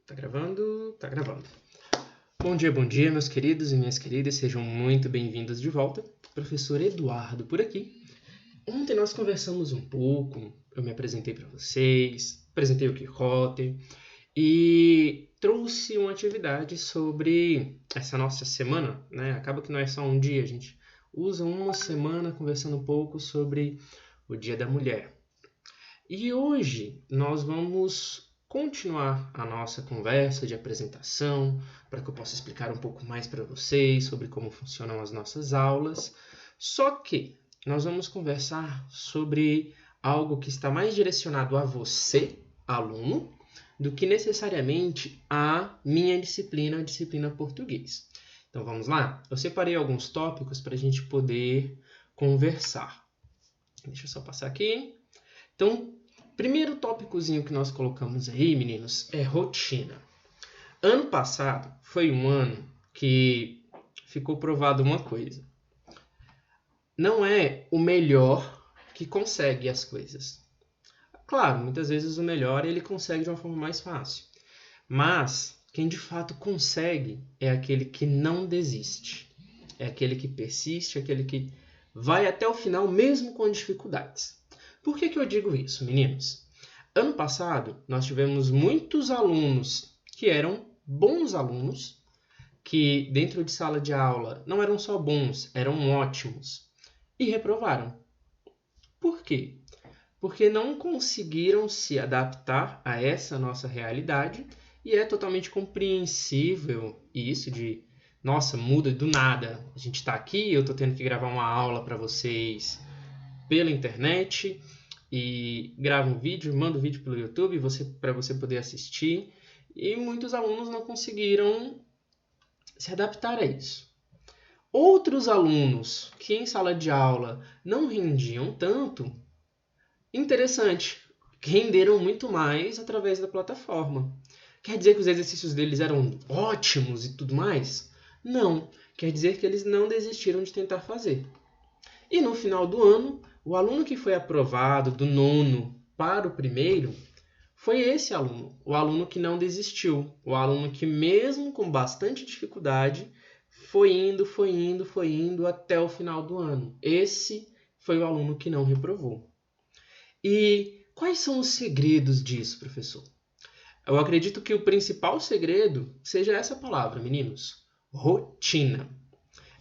Tá gravando? Tá gravando. Bom dia, meus queridos e minhas queridas. Sejam muito bem-vindos de volta. Professor Eduardo por aqui. Ontem nós conversamos um pouco, eu me apresentei para vocês, apresentei o Quixote e trouxe uma atividade sobre essa nossa semana, né? Acaba que não é só um dia, a gente usa uma semana conversando um pouco sobre o Dia da Mulher. E hoje nós vamos continuar a nossa conversa de apresentação, para que eu possa explicar um pouco mais para vocês sobre como funcionam as nossas aulas. Só que nós vamos conversar sobre algo que está mais direcionado a você, aluno, do que necessariamente a minha disciplina, a disciplina português. Então vamos lá? Eu separei alguns tópicos para a gente poder conversar. Deixa eu só passar aqui. Então, primeiro tópicozinho que nós colocamos aí, meninos, é rotina. Ano passado foi um ano que ficou provado uma coisa. Não é o melhor que consegue as coisas. Claro, muitas vezes o melhor ele consegue de uma forma mais fácil. Mas quem de fato consegue é aquele que não desiste. É aquele que persiste, aquele que vai até o final mesmo com dificuldades. Por que eu digo isso, meninos? Ano passado, nós tivemos muitos alunos que eram bons alunos, que dentro de sala de aula não eram só bons, eram ótimos, e reprovaram. Por quê? Porque não conseguiram se adaptar a essa nossa realidade, e é totalmente compreensível isso de, nossa, muda do nada. A gente está aqui, eu estou tendo que gravar uma aula para vocês pela internet, e grava um vídeo, manda um vídeo pelo YouTube para você poder assistir. E muitos alunos não conseguiram se adaptar a isso. Outros alunos que em sala de aula não rendiam tanto, interessante, renderam muito mais através da plataforma. Quer dizer que os exercícios deles eram ótimos e tudo mais? Não, quer dizer que eles não desistiram de tentar fazer. E no final do ano, o aluno que foi aprovado do nono para o primeiro foi esse aluno, o aluno que não desistiu, o aluno que mesmo com bastante dificuldade foi indo até o final do ano. Esse foi o aluno que não reprovou. E quais são os segredos disso, professor? Eu acredito que o principal segredo seja essa palavra, meninos: rotina.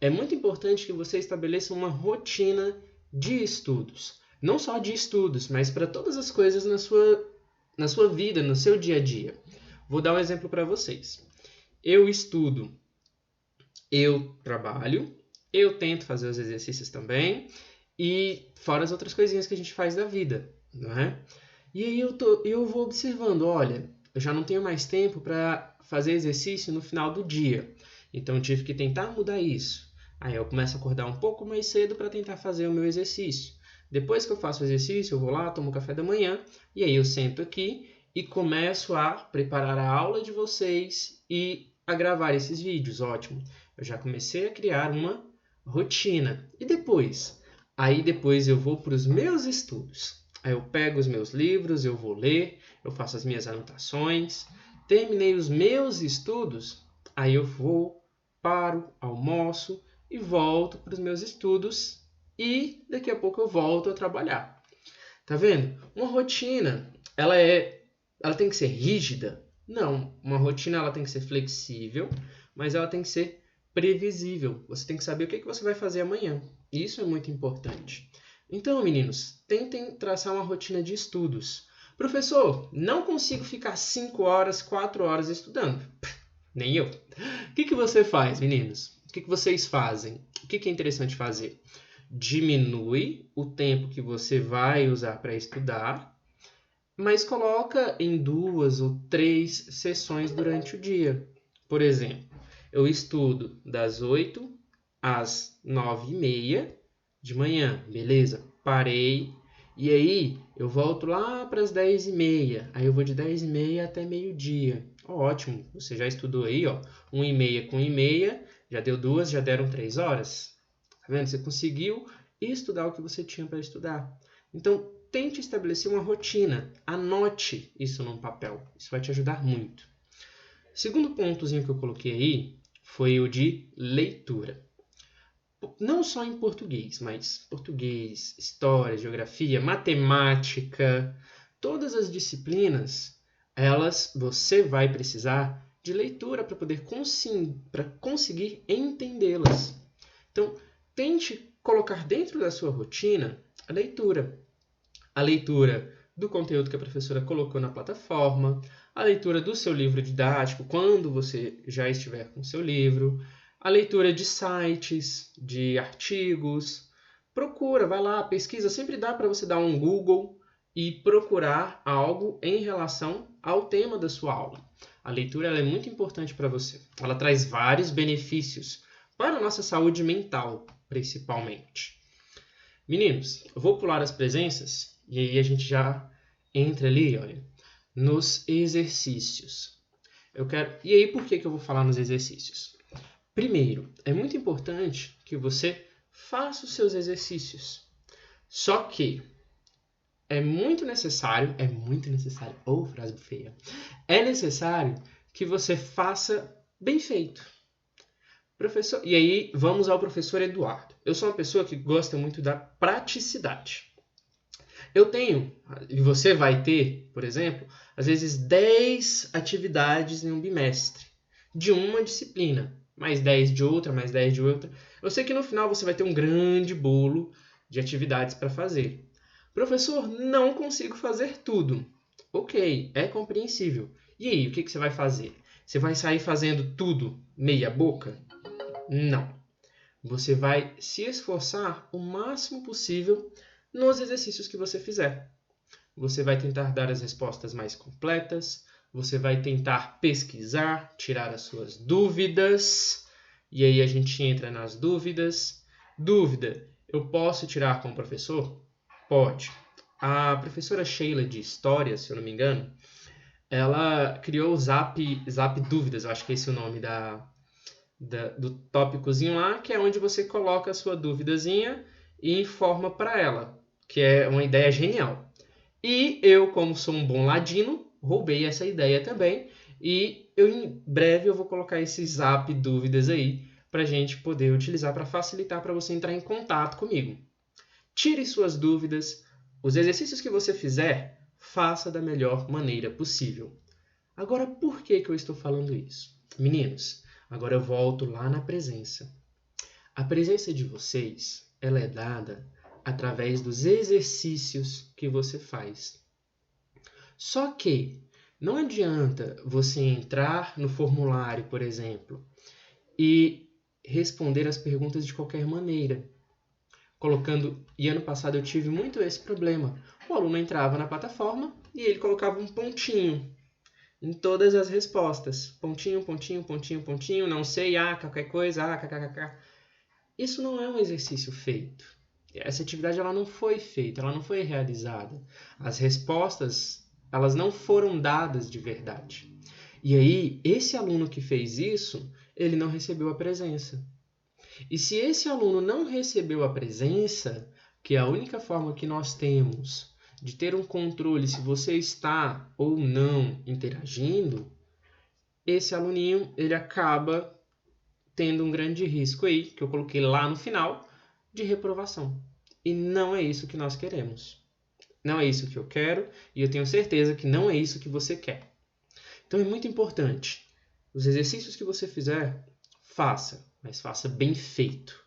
É muito importante que você estabeleça uma rotina de estudos. Não só de estudos, mas para todas as coisas na sua vida, no seu dia a dia. Vou dar um exemplo para vocês. Eu estudo, eu trabalho, eu tento fazer os exercícios também, e fora as outras coisinhas que a gente faz da vida, não é? E aí eu vou observando, olha, eu já não tenho mais tempo para fazer exercício no final do dia, então eu tive que tentar mudar isso. Aí eu começo a acordar um pouco mais cedo para tentar fazer o meu exercício. Depois que eu faço o exercício, eu vou lá, tomo café da manhã, e aí eu sento aqui e começo a preparar a aula de vocês e a gravar esses vídeos. Ótimo! Eu já comecei a criar uma rotina. E depois? Aí depois eu vou para os meus estudos. Aí eu pego os meus livros, eu vou ler, eu faço as minhas anotações. Terminei os meus estudos, aí eu vou, paro, almoço e volto para os meus estudos e daqui a pouco eu volto a trabalhar. Tá vendo? Uma rotina, ela tem que ser rígida? Não, uma rotina ela tem que ser flexível, mas ela tem que ser previsível. Você tem que saber o que você vai fazer amanhã. Isso é muito importante. Então, meninos, tentem traçar uma rotina de estudos. Professor, não consigo ficar 5 horas, 4 horas estudando. Nem eu. O que você faz, meninos? O que vocês fazem? O que é interessante fazer? Diminui o tempo que você vai usar para estudar, mas coloca em 2 ou 3 sessões durante o dia. Por exemplo, eu estudo das 8 às 9h30 de manhã, beleza? Parei. E aí eu volto lá para as 10h30. Aí eu vou de 10h30 até meio-dia. Ótimo, você já estudou aí, ó, 1h30 com 1h30, já deu 2, já deram 3 horas. Tá vendo? Você conseguiu estudar o que você tinha para estudar. Então, tente estabelecer uma rotina. Anote isso num papel. Isso vai te ajudar muito. Segundo pontozinho que eu coloquei aí foi o de leitura. Não só em português, mas português, história, geografia, matemática, todas as disciplinas, você vai precisar de leitura para poder conseguir entendê-las. Então, tente colocar dentro da sua rotina a leitura. A leitura do conteúdo que a professora colocou na plataforma, a leitura do seu livro didático quando você já estiver com o seu livro, a leitura de sites, de artigos. Procura, vai lá, pesquisa. Sempre dá para você dar um Google e procurar algo em relação ao tema da sua aula. A leitura ela é muito importante para você. Ela traz vários benefícios para a nossa saúde mental, principalmente. Meninos, eu vou pular as presenças e aí a gente já entra ali, olha, nos exercícios. E aí, por que eu vou falar nos exercícios? Primeiro, é muito importante que você faça os seus exercícios. Só que é muito necessário, frase feia, é necessário que você faça bem feito. Professor, e aí vamos ao professor Eduardo. Eu sou uma pessoa que gosta muito da praticidade. Eu tenho, e você vai ter, por exemplo, às vezes 10 atividades em um bimestre, de uma disciplina, mais 10 de outra, mais 10 de outra. Eu sei que no final você vai ter um grande bolo de atividades para fazer. Professor, não consigo fazer tudo. Ok, é compreensível. E aí, o que você vai fazer? Você vai sair fazendo tudo meia boca? Não. Você vai se esforçar o máximo possível nos exercícios que você fizer. Você vai tentar dar as respostas mais completas, você vai tentar pesquisar, tirar as suas dúvidas, e aí a gente entra nas dúvidas. Dúvida, eu posso tirar com o professor? Pode. A professora Sheila de História, se eu não me engano, ela criou o Zap Dúvidas, eu acho que é esse o nome do tópicozinho lá, que é onde você coloca a sua duvidazinha e informa para ela, que é uma ideia genial. E eu, como sou um bom ladino, roubei essa ideia também, e em breve eu vou colocar esse Zap Dúvidas aí para a gente poder utilizar para facilitar para você entrar em contato comigo. Tire suas dúvidas, os exercícios que você fizer, faça da melhor maneira possível. Agora, por que eu estou falando isso? Meninos, agora eu volto lá na presença. A presença de vocês, ela é dada através dos exercícios que você faz. Só que não adianta você entrar no formulário, por exemplo, e responder as perguntas de qualquer maneira. E ano passado eu tive muito esse problema. O aluno entrava na plataforma e ele colocava um pontinho em todas as respostas. Pontinho, pontinho, pontinho, pontinho, não sei, qualquer coisa, kkkk. Isso não é um exercício feito. Essa atividade ela não foi feita, ela não foi realizada. As respostas elas não foram dadas de verdade. E aí, esse aluno que fez isso, ele não recebeu a presença. E se esse aluno não recebeu a presença, que é a única forma que nós temos de ter um controle se você está ou não interagindo, esse aluninho ele acaba tendo um grande risco aí, que eu coloquei lá no final, de reprovação. E não é isso que nós queremos. Não é isso que eu quero e eu tenho certeza que não é isso que você quer. Então é muito importante. Os exercícios que você fizer, faça, mas faça bem feito.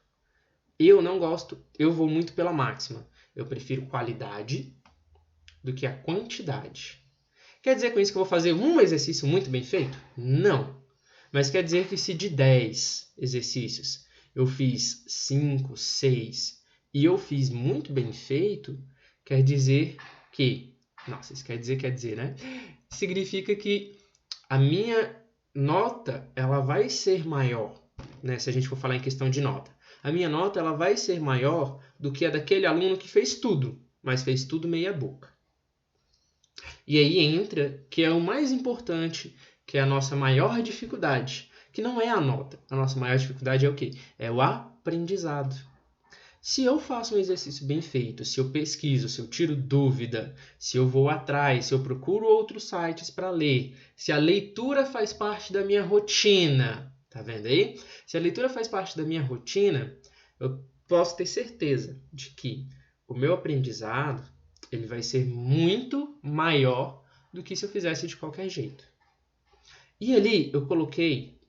Eu não gosto, eu vou muito pela máxima. Eu prefiro qualidade do que a quantidade. Quer dizer com isso que eu vou fazer um exercício muito bem feito? Não. Mas quer dizer que se de 10 exercícios eu fiz 5, 6 e eu fiz muito bem feito, quer dizer que... Nossa, isso quer dizer, né? Significa que a minha nota ela vai ser maior, né? Se a gente for falar em questão de nota. A minha nota ela vai ser maior do que a daquele aluno que fez tudo, mas fez tudo meia boca. E aí entra que é o mais importante, que é a nossa maior dificuldade, que não é a nota. A nossa maior dificuldade é o quê? É o aprendizado. Se eu faço um exercício bem feito, se eu pesquiso, se eu tiro dúvida, se eu vou atrás, se eu procuro outros sites para ler, se a leitura faz parte da minha rotina, tá vendo aí? Se a leitura faz parte da minha rotina, eu posso ter certeza de que o meu aprendizado ele vai ser muito maior do que se eu fizesse de qualquer jeito. E ali eu coloquei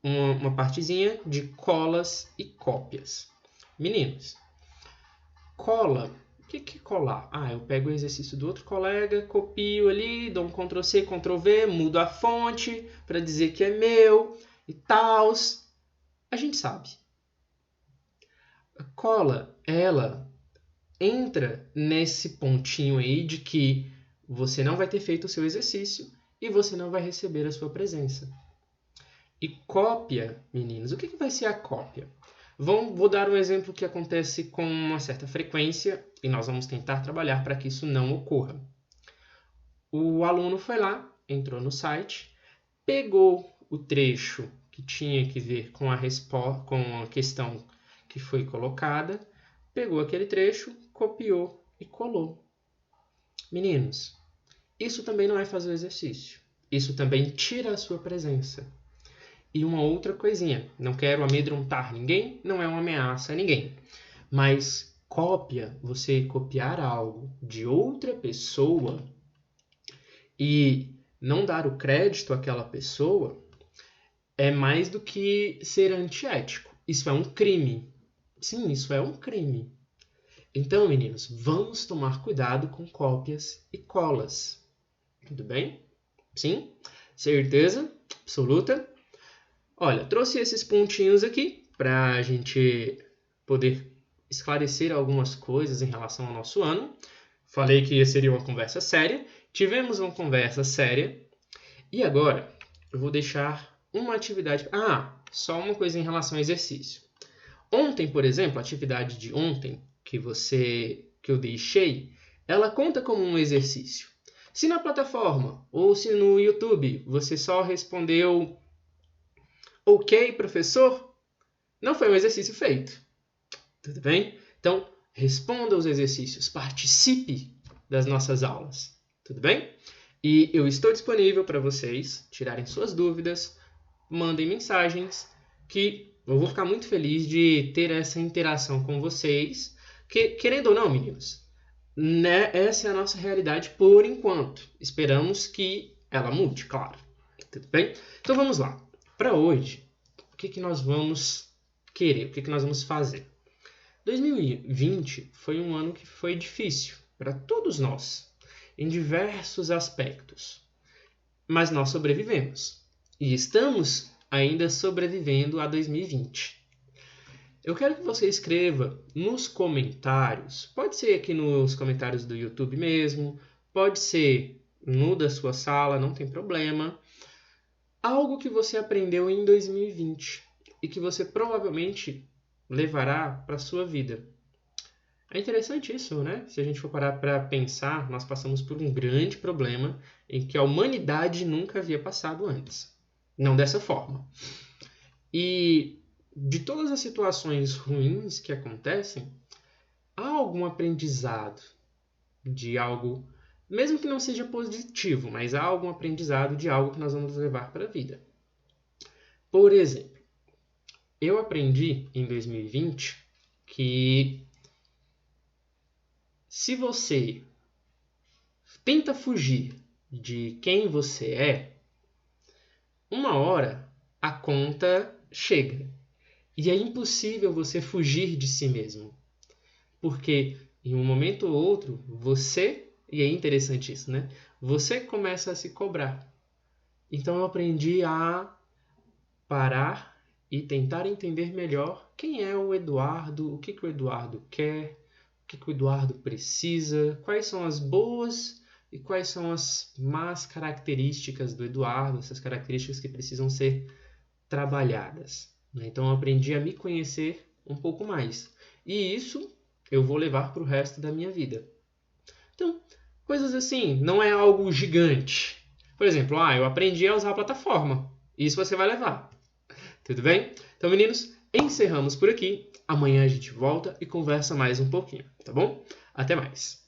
uma partezinha de colas e cópias. Meninos, cola. O que é colar? Eu pego o exercício do outro colega, copio ali, dou um Ctrl+C, Ctrl+V, mudo a fonte para dizer que é meu e tal. A gente sabe. A cola, ela entra nesse pontinho aí de que você não vai ter feito o seu exercício e você não vai receber a sua presença. E cópia, meninos, o que vai ser a cópia? Vou dar um exemplo que acontece com uma certa frequência e nós vamos tentar trabalhar para que isso não ocorra. O aluno foi lá, entrou no site, pegou o trecho que tinha que ver com a questão que foi colocada, pegou aquele trecho, copiou e colou. Meninos, isso também não é fazer o exercício. Isso também tira a sua presença. E uma outra coisinha, não quero amedrontar ninguém, não é uma ameaça a ninguém. Mas cópia, você copiar algo de outra pessoa e não dar o crédito àquela pessoa é mais do que ser antiético. Isso é um crime. Sim, isso é um crime. Então, meninos, vamos tomar cuidado com cópias e colas. Tudo bem? Sim? Certeza absoluta? Olha, trouxe esses pontinhos aqui para a gente poder esclarecer algumas coisas em relação ao nosso ano. Falei que seria uma conversa séria. Tivemos uma conversa séria. E agora eu vou deixar uma atividade... só uma coisa em relação ao exercício. Ontem, por exemplo, a atividade de ontem que eu deixei, ela conta como um exercício. Se na plataforma ou se no YouTube você só respondeu ok, professor, não foi um exercício feito. Tudo bem? Então, responda os exercícios, participe das nossas aulas. Tudo bem? E eu estou disponível para vocês tirarem suas dúvidas, mandem mensagens, que eu vou ficar muito feliz de ter essa interação com vocês. Que, querendo ou não, meninos, né, essa é a nossa realidade por enquanto. Esperamos que ela mude, claro. Tudo bem? Então vamos lá. Para hoje, o que nós vamos querer? O que nós vamos fazer? 2020 foi um ano que foi difícil para todos nós, em diversos aspectos. Mas nós sobrevivemos. E estamos ainda sobrevivendo a 2020. Eu quero que você escreva nos comentários, pode ser aqui nos comentários do YouTube mesmo, pode ser no da sua sala, não tem problema, algo que você aprendeu em 2020 e que você provavelmente levará para a sua vida. É interessante isso, né? Se a gente for parar para pensar, nós passamos por um grande problema em que a humanidade nunca havia passado antes. Não dessa forma. E de todas as situações ruins que acontecem, há algum aprendizado de algo, mesmo que não seja positivo, mas há algum aprendizado de algo que nós vamos levar para a vida. Por exemplo, eu aprendi em 2020 que se você tenta fugir de quem você é, uma hora a conta chega. E é impossível você fugir de si mesmo. Porque em um momento ou outro, e é interessante isso, né? Você começa a se cobrar. Então eu aprendi a parar e tentar entender melhor quem é o Eduardo, o que o Eduardo quer, o que o Eduardo precisa, quais são as boas e quais são as más características do Eduardo, essas características que precisam ser trabalhadas. Então eu aprendi a me conhecer um pouco mais. E isso eu vou levar para o resto da minha vida. Então, coisas assim, não é algo gigante. Por exemplo, eu aprendi a usar a plataforma. Isso você vai levar. Tudo bem? Então, meninos, encerramos por aqui. Amanhã a gente volta e conversa mais um pouquinho, tá bom? Até mais!